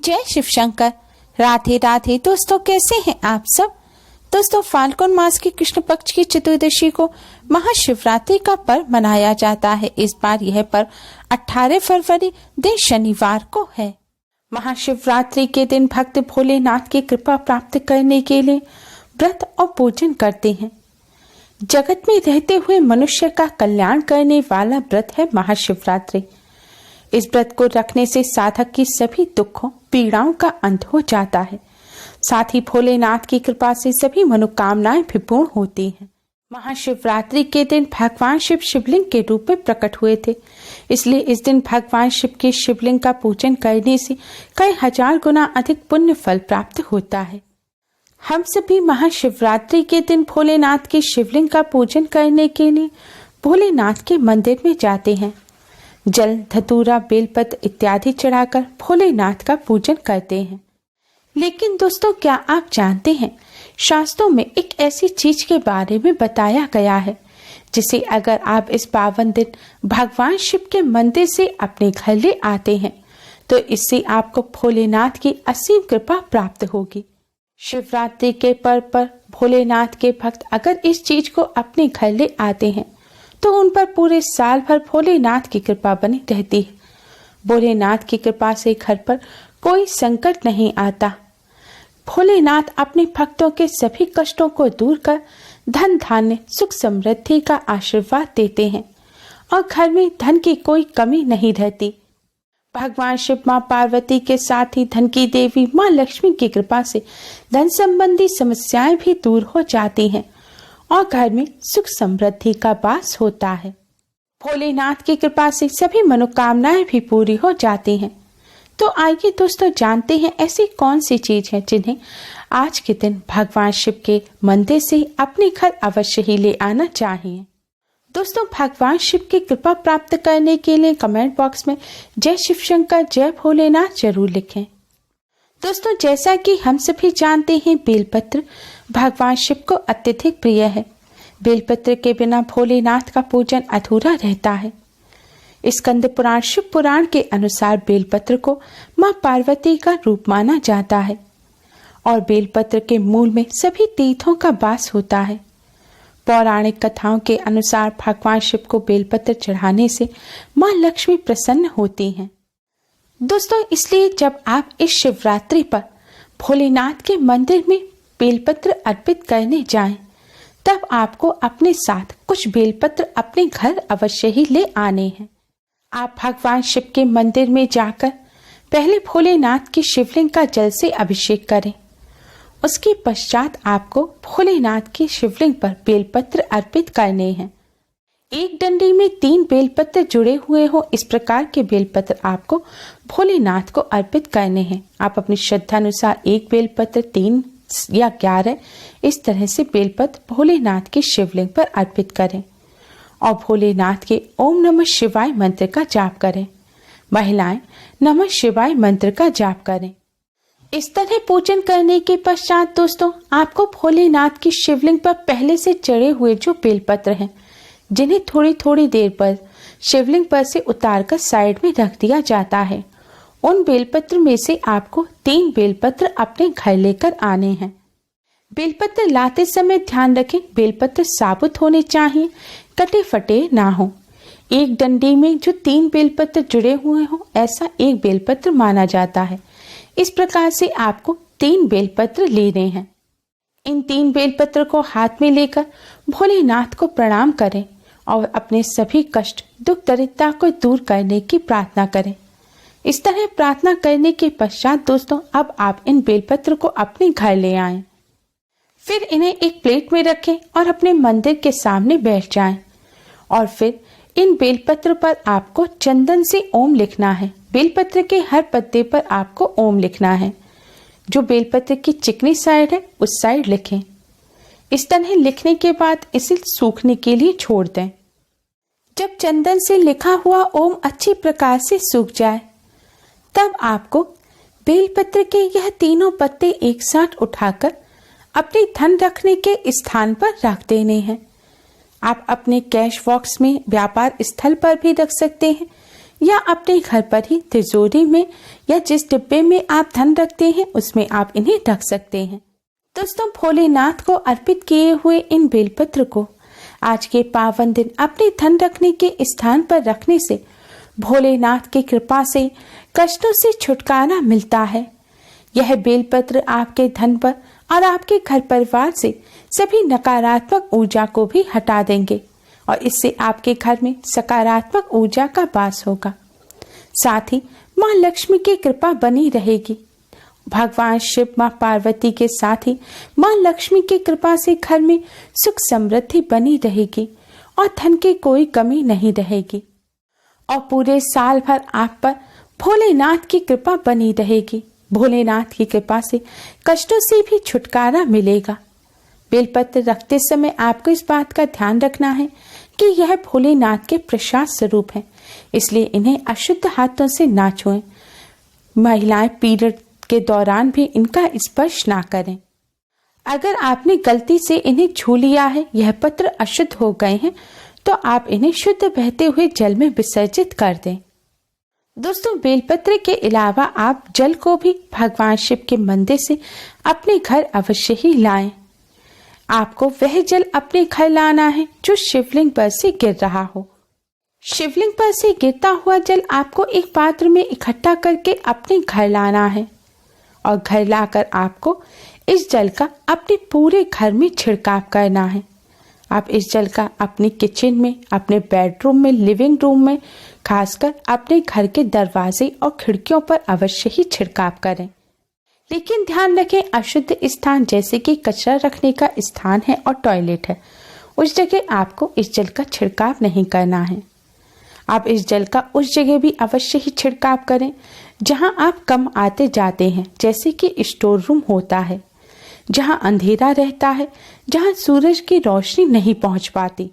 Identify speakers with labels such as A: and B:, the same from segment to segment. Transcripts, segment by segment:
A: जय शिव शंकर। राधे राधे दोस्तों, कैसे हैं आप सब। दोस्तों, फाल्गुन मास की कृष्ण पक्ष की चतुर्दशी को महाशिवरात्रि का पर्व मनाया जाता है। इस बार यह पर्व 18 फरवरी दिन शनिवार को है। महाशिवरात्रि के दिन भक्त भोलेनाथ की कृपा प्राप्त करने के लिए व्रत और पूजन करते हैं। जगत में रहते हुए मनुष्य का कल्याण करने वाला व्रत है महाशिवरात्रि। इस व्रत को रखने से साधक की सभी दुखों पीड़ाओं का अंत हो जाता है। साथ ही भोलेनाथ की कृपा से सभी मनोकामनाएं भी पूर्ण होती हैं। महाशिवरात्रि के दिन भगवान शिव शिवलिंग के रूप में प्रकट हुए थे, इसलिए इस दिन भगवान शिव के शिवलिंग का पूजन करने से कई हजार गुना अधिक पुण्य फल प्राप्त होता है। हम सभी महाशिवरात्रि के दिन भोलेनाथ के शिवलिंग का पूजन करने के लिए भोलेनाथ के मंदिर में जाते हैं। जल, धतूरा, बेलपत्र इत्यादि चढ़ाकर भोलेनाथ का पूजन करते हैं। लेकिन दोस्तों, क्या आप जानते हैं, शास्त्रों में एक ऐसी चीज के बारे में बताया गया है जिसे अगर आप इस पावन दिन भगवान शिव के मंदिर से अपने घर ले आते हैं तो इससे आपको भोलेनाथ की असीम कृपा प्राप्त होगी। शिवरात्रि के पर्व पर भोलेनाथ के भक्त अगर इस चीज को अपने घर ले आते हैं तो उन पर पूरे साल भर भोलेनाथ की कृपा बनी रहती है। भोलेनाथ की कृपा से घर पर कोई संकट नहीं आता। भोलेनाथ अपने भक्तों के सभी कष्टों को दूर कर धन धान्य सुख समृद्धि का आशीर्वाद देते हैं और घर में धन की कोई कमी नहीं रहती। भगवान शिव मां पार्वती के साथ ही धन की देवी मां लक्ष्मी की कृपा से धन संबंधी समस्याएं भी दूर हो जाती हैं और घर में सुख समृद्धि का वास होता है। भोलेनाथ की कृपा से सभी मनोकामनाएं भी पूरी हो जाती हैं। तो आइए दोस्तों, जानते हैं ऐसी कौन सी चीज है जिन्हें आज के दिन भगवान शिव के मंदिर से अपने घर अवश्य ही ले आना चाहिए। दोस्तों, भगवान शिव की कृपा प्राप्त करने के लिए कमेंट बॉक्स में जय शिव शंकर, जय भोलेनाथ जरूर लिखें। दोस्तों, जैसा कि हम सभी जानते हैं, बेलपत्र भगवान शिव को अत्यधिक प्रिय है। बेलपत्र के बिना भोलेनाथ का पूजन अधूरा रहता है। स्कंद पुराण शिव पुराण के अनुसार बेलपत्र को मां पार्वती का रूप माना जाता है और बेलपत्र के मूल में सभी तीर्थों का वास होता है। पौराणिक कथाओं के अनुसार भगवान शिव को बेलपत्र चढ़ाने से मां लक्ष्मी प्रसन्न होती हैं। दोस्तों, इसलिए जब आप इस शिवरात्रि पर भोलेनाथ के मंदिर में बेलपत्र अर्पित करने जाएं, तब आपको अपने साथ कुछ बेलपत्र अपने घर अवश्य ही ले आने हैं। आप भगवान शिव के मंदिर में जाकर पहले भोलेनाथ की शिवलिंग का जल से अभिषेक करें। उसके पश्चात आपको भोलेनाथ की शिवलिंग पर बेलपत्र अर्पित करने हैं। एक डंडी में 3 बेलपत्र जुड़े हुए हो, इस प्रकार के बेलपत्र आपको भोलेनाथ को अर्पित करने हैं। आप अपनी श्रद्धा अनुसार 1 बेलपत्र, 3 या 11 इस तरह से बेलपत्र भोलेनाथ की शिवलिंग पर अर्पित करें और भोलेनाथ के ओम नमः शिवाय मंत्र का जाप करें। महिलाएं नमः शिवाय मंत्र का जाप करें। इस तरह पूजन करने के पश्चात दोस्तों, आपको भोलेनाथ की शिवलिंग पर पहले से चढ़े हुए जो बेलपत्र हैं, जिन्हें थोड़ी थोड़ी देर पर शिवलिंग पर से उतारकर साइड में रख दिया जाता है, उन बेलपत्र में से आपको 3 बेलपत्र अपने घर लेकर आने हैं। बेलपत्र लाते समय ध्यान रखें, बेलपत्र साबुत होने चाहिए, कटे फटे ना हो। एक डंडी में जो 3 बेलपत्र जुड़े हुए हो, ऐसा एक बेलपत्र माना जाता है। इस प्रकार से आपको 3 बेलपत्र लेने हैं। इन 3 बेलपत्र को हाथ में लेकर भोलेनाथ को प्रणाम करें और अपने सभी कष्ट, दुख, दरिद्रता को दूर करने की प्रार्थना करें। इस तरह प्रार्थना करने के पश्चात दोस्तों, अब आप इन बेलपत्र को अपने घर ले आएं। फिर इन्हें एक प्लेट में रखें और अपने मंदिर के सामने बैठ जाएं और फिर इन बेलपत्र पर आपको चंदन से ओम लिखना है। बेलपत्र के हर पत्ते पर आपको ओम लिखना है। जो बेलपत्र की चिकनी साइड है उस साइड लिखें। इस तरह लिखने के बाद इसे सूखने के लिए छोड़ दें। जब चंदन से लिखा हुआ ओम अच्छी प्रकार से सूख जाए, तब आपको बेलपत्र के यह तीनों पत्ते एक साथ उठाकर अपने धन रखने के स्थान पर रख देने हैं। आप अपने कैश बॉक्स में, व्यापार स्थल पर भी रख सकते हैं या अपने घर पर ही तिजोरी में या जिस डिब्बे में आप धन रखते हैं उसमें आप इन्हें रख सकते हैं। दोस्तों, भोलेनाथ को अर्पित किए हुए इन बेलपत्र को आज के पावन दिन अपने धन रखने के स्थान पर रखने से भोलेनाथ की कृपा से कष्टों से छुटकारा मिलता है। यह बेलपत्र आपके धन पर और आपके घर परिवार से सभी नकारात्मक ऊर्जा को भी हटा देंगे और इससे आपके घर में सकारात्मक ऊर्जा का वास होगा। साथ ही माँ लक्ष्मी की कृपा बनी रहेगी। भगवान शिव, माँ पार्वती के साथ ही माँ लक्ष्मी की कृपा से घर में सुख समृद्धि बनी रहेगी और धन की कोई कमी नहीं रहेगी और पूरे साल भर आप पर भोलेनाथ की कृपा बनी रहेगी। भोलेनाथ की कृपा से कष्टों से भी छुटकारा मिलेगा। बेलपत्र रखते समय आपको इस बात का ध्यान रखना है कि यह भोलेनाथ के प्रसाद स्वरूप है, इसलिए इन्हें अशुद्ध हाथों से ना छुएं। महिलाएं पीरियड के दौरान भी इनका स्पर्श ना करें। अगर आपने गलती से इन्हें छू लिया है, यह पत्र अशुद्ध हो गए हैं, तो आप इन्हें शुद्ध बहते हुए जल में विसर्जित कर दें। दोस्तों, बेलपत्र के अलावा आप जल को भी भगवान शिव के मंदिर से अपने घर अवश्य ही लाएं। आपको वह जल अपने घर लाना है जो शिवलिंग पर से गिर रहा हो। शिवलिंग पर से गिरता हुआ जल आपको एक पात्र में इकट्ठा करके अपने घर लाना है और घर लाकर आपको इस जल का अपने पूरे घर में छिड़काव करना है। आप इस जल का अपनी किचन में, अपने बेडरूम में, लिविंग रूम में, खासकर अपने घर के दरवाजे और खिड़कियों पर अवश्य ही छिड़काव करें। लेकिन ध्यान रखें, अशुद्ध स्थान जैसे कि कचरा रखने का स्थान है और टॉयलेट है, उस जगह आपको इस जल का छिड़काव नहीं करना है। आप इस जल का उस जगह भी अवश्य ही छिड़काव करें जहां आप कम आते जाते हैं, जैसे कि स्टोर रूम होता है, जहां अंधेरा रहता है, जहां सूरज की रोशनी नहीं पहुंच पाती।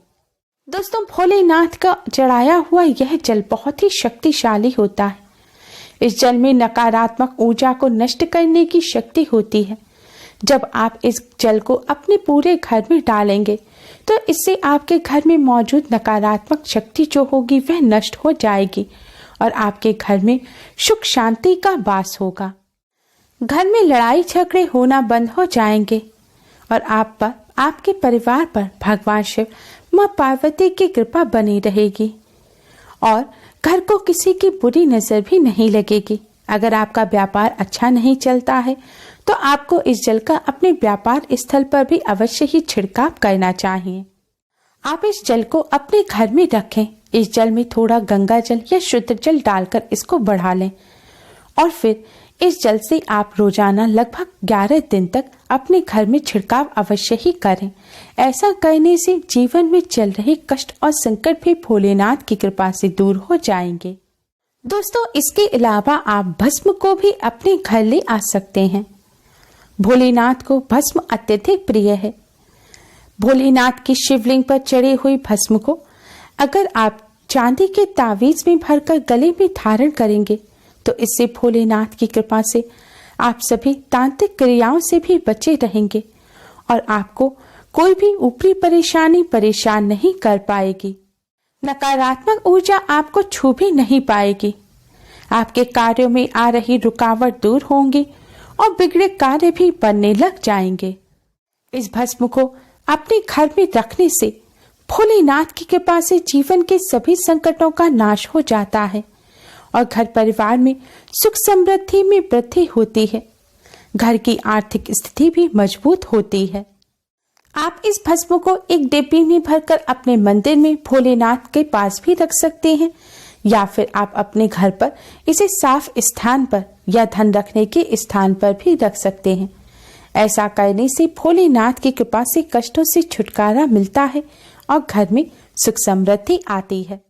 A: दोस्तों, भोलेनाथ का चढ़ाया हुआ यह जल बहुत ही शक्तिशाली होता है। इस जल में नकारात्मक ऊर्जा को नष्ट करने की शक्ति होती है। जब आप इस जल को अपने पूरे घर में डालेंगे तो इससे आपके घर में मौजूद नकारात्मक शक्ति जो होगी वह नष्ट हो जाएगी और आपके घर में सुख शांति का वास होगा। घर में लड़ाई झगड़े होना बंद हो जाएंगे और आप पर, आपके परिवार पर भगवान शिव, माँ पार्वती की कृपा बनी रहेगी और घर को किसी की बुरी नजर भी नहीं लगेगी। अगर आपका व्यापार अच्छा नहीं चलता है तो आपको इस जल का अपने व्यापार स्थल पर भी अवश्य ही छिड़काव करना चाहिए। आप इस जल को अपने घर में रखें। इस जल में थोड़ा गंगा जल या शुद्ध जल डालकर इसको बढ़ा लें और फिर इस जल से आप रोजाना लगभग 11 दिन तक अपने घर में छिड़काव अवश्य ही करें। ऐसा करने से जीवन में चल रहे कष्ट और संकट भी भोलेनाथ की कृपा से दूर हो जाएंगे। दोस्तों, इसके अलावा आप भस्म को भी अपने घर ले आ सकते हैं। भोलेनाथ को भस्म अत्यधिक प्रिय है। भोलेनाथ की शिवलिंग पर चढ़े हुई भस्म को अगर आप चांदी के तावीज में भरकर गले में धारण करेंगे तो इससे भोलेनाथ की कृपा से आप सभी तांत्रिक क्रियाओं से भी बचे रहेंगे और आपको कोई भी ऊपरी परेशानी परेशान नहीं कर पाएगी। नकारात्मक ऊर्जा आपको छू भी नहीं पाएगी। आपके कार्यों में आ रही रुकावट दूर होंगी और बिगड़े कार्य भी बनने लग जाएंगे। इस भस्म को अपने घर में रखने से भोलेनाथ की कृपा से जीवन के सभी संकटों का नाश हो जाता है और घर परिवार में सुख समृद्धि में वृद्धि होती है। घर की आर्थिक स्थिति भी मजबूत होती है। आप इस भस्म को एक डिब्बी में भरकर अपने मंदिर में भोलेनाथ के पास भी रख सकते हैं या फिर आप अपने घर पर इसे साफ स्थान पर या धन रखने के स्थान पर भी रख सकते हैं। ऐसा करने से भोलेनाथ की कृपा से कष्टों से छुटकारा मिलता है और घर में सुख समृद्धि आती है।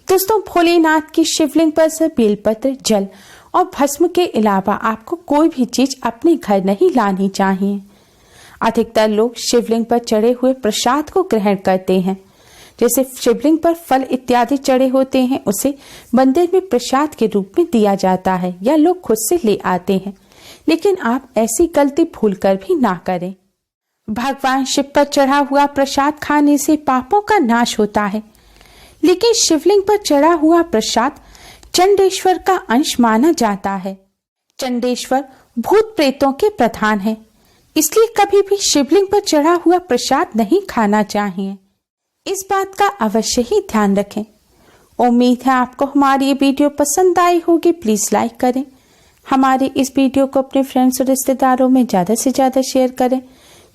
A: दोस्तों, भोलेनाथ की शिवलिंग पर से बेलपत्र, जल और भस्म के अलावा आपको कोई भी चीज अपने घर नहीं लानी चाहिए। अधिकतर लोग शिवलिंग पर चढ़े हुए प्रसाद को ग्रहण करते हैं। जैसे शिवलिंग पर फल इत्यादि चढ़े होते हैं उसे मंदिर में प्रसाद के रूप में दिया जाता है या लोग खुद से ले आते हैं, लेकिन आप ऐसी गलती भूलकर भी ना करें। भगवान शिव पर चढ़ा हुआ प्रसाद खाने से पापों का नाश होता है। लेकिन शिवलिंग पर चढ़ा हुआ प्रसाद चंडेश्वर का अंश माना जाता है। चंडेश्वर भूत प्रेतों के प्रधान है, इसलिए कभी भी शिवलिंग पर चढ़ा हुआ प्रसाद नहीं खाना चाहिए। इस बात का अवश्य ही ध्यान रखें। उम्मीद है आपको हमारी ये वीडियो पसंद आई होगी। प्लीज लाइक करें। हमारे इस वीडियो को अपने फ्रेंड्स और रिश्तेदारों में ज्यादा से ज्यादा शेयर करें,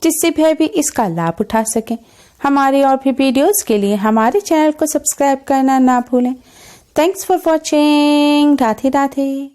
A: जिससे वह भी इसका लाभ उठा सकें। हमारे और भी वीडियोस के लिए हमारे चैनल को सब्सक्राइब करना ना भूलें। Thanks for watching. Radhe Radhe.